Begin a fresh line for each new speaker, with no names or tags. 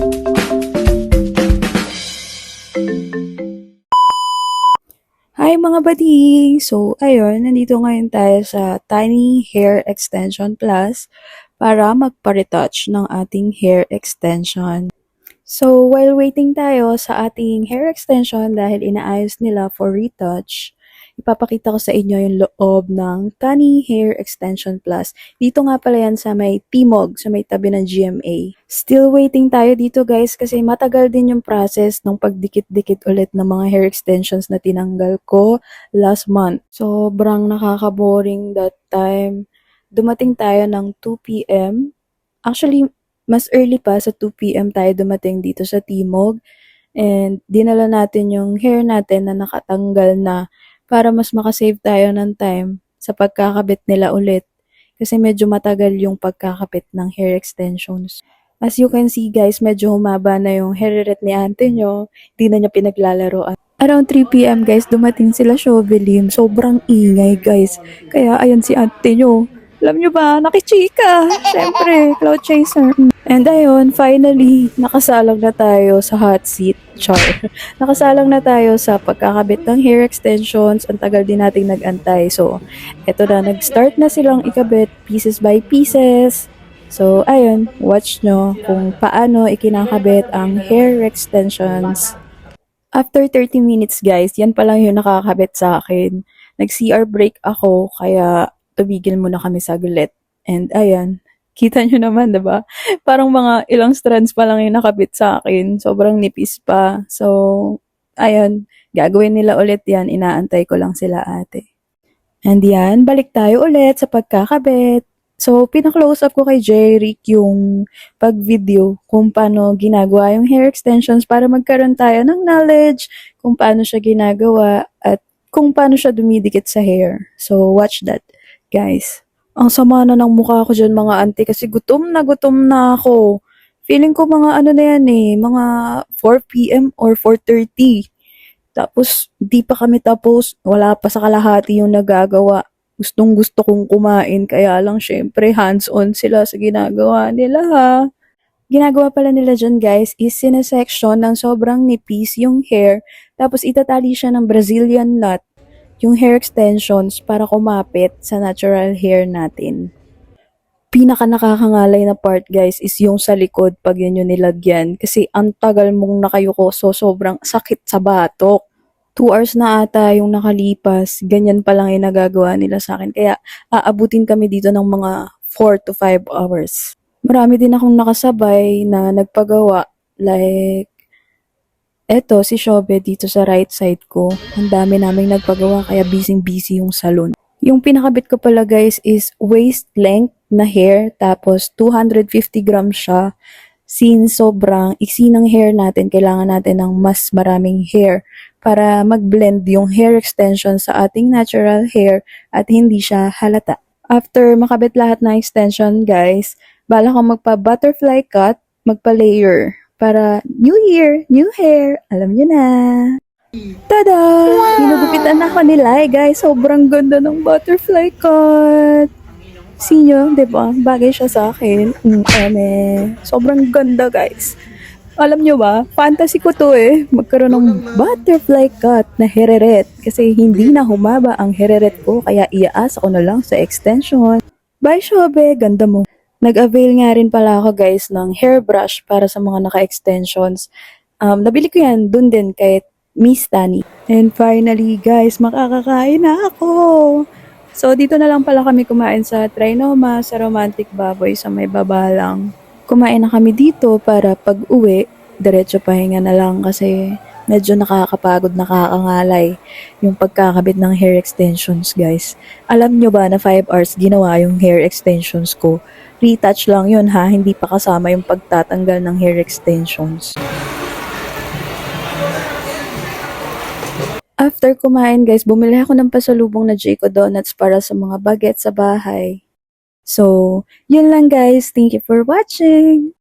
Hi mga buddy! So, ayun, nandito ngayon tayo sa Tiny Hair Extension Plus para magpa-retouch ng ating hair extension. So, while waiting tayo sa ating hair extension dahil inaayos nila for retouch, ipapakita ko sa inyo yung loob ng Tiny Hair Extension Plus. Dito nga pala yan sa may Timog, sa may tabi ng GMA. Still waiting tayo dito guys kasi matagal din yung process ng pagdikit-dikit ulit ng mga hair extensions na tinanggal ko last month. Sobrang nakaka-boring that time. Dumating tayo ng 2 p.m. Actually, mas early pa, sa 2 p.m. tayo dumating dito sa Timog. And dinala natin yung hair natin na nakatanggal na para mas makasave tayo ng time sa pagkakabit nila ulit. Kasi medyo matagal yung pagkakabit ng hair extensions. As you can see guys, medyo humaba na yung hair ni ate nyo. Hindi na niya pinaglalaroan. Around 3 p.m. guys, dumating sila Shovelim. Sobrang ingay guys. Kaya ayan si ate nyo. Alam nyo ba, nakichika. Siyempre, cloud chaser. And ayun, finally, nakasalang na tayo sa hot seat. Char. Nakasalang na tayo sa pagkakabit ng hair extensions. Ang tagal din nating nag-antay. So, eto na, nag-start na silang ikabit pieces by pieces. So, ayun, watch nyo kung paano ikinakabit ang hair extensions. After 30 minutes guys, yan pa lang yung nakakabit sa akin. Nag-CR break ako, kaya tumigil muna kami saglit. And ayan, kita nyo naman, diba? Parang mga ilang strands pa lang yung nakabit sa akin. Sobrang nipis pa. So, ayan, gagawin nila ulit yan. Inaantay ko lang sila ate. And yan, balik tayo ulit sa pagkakabit. So, pina-close up ko kay Jeric yung pag-video kung paano ginagawa yung hair extensions para magkaroon tayo ng knowledge kung paano siya ginagawa at kung paano siya dumidikit sa hair. So, watch that, guys. Ang sama na ng mukha ko dyan mga auntie kasi gutom na ako. Feeling ko mga ano na yan mga 4 p.m. or 4:30. Tapos, di pa kami tapos. Wala pa sa kalahati yung nagagawa. Gustong gusto kong kumain. Kaya lang, syempre, hands-on sila sa ginagawa nila ha. Ginagawa pala nila dyan guys is sinesection ng sobrang nipis yung hair. Tapos, itatali siya ng Brazilian knot yung hair extensions para kumapit sa natural hair natin. Pinaka nakakangalay na part guys is yung sa likod pag yun yung nilagyan kasi ang tagal mong nakayuko so sobrang sakit sa batok. 2 hours na ata yung nakalipas, ganyan pa lang yung nagagawa nila sa akin. Kaya aabutin kami dito ng mga 4 to 5 hours. Marami din akong nakasabay na nagpagawa like eto, si Shobe dito sa right side ko. Ang dami naming nagpagawa kaya busy-busy yung salon. Yung pinakabit ko pala guys is waist length na hair tapos 250 grams siya. Since sobrang iksi ng hair natin, kailangan natin ng mas maraming hair para mag-blend yung hair extension sa ating natural hair at hindi siya halata. After makabit lahat ng extension guys, bala kong magpa-butterfly cut, magpa-layer. Para new year, new hair. Alam nyo na. Tada! Wow! Hinugupitan ako nila guys. Sobrang ganda ng butterfly cut. See nyo, diba? Bagay siya sa akin. Sobrang ganda guys. Alam nyo ba? Fantasy ko to magkaroon ng butterfly cut na hereret. Kasi hindi na humaba ang hereret ko. Kaya iaasa ko na lang sa extension. Bye Shobe, ganda mo. Nag-avail nga rin pala ako guys ng hairbrush para sa mga naka-extensions. Nabili ko yan dun din kay Miss Tani. And finally guys, makakakain na ako. So dito na lang pala kami kumain sa Trinoma, sa Romantic Baboy sa may baba lang. Kumain na kami dito para pag uwi, diretso pahinga na lang kasi medyo nakakapagod, nakakangalay yung pagkakabit ng hair extensions guys. Alam nyo ba na 5 hours ginawa yung hair extensions ko? Retouch lang yun ha, hindi pa kasama yung pagtatanggal ng hair extensions. After kumain guys, bumili ako ng pasalubong na Jayco Donuts para sa mga bagets sa bahay. So, yun lang guys. Thank you for watching!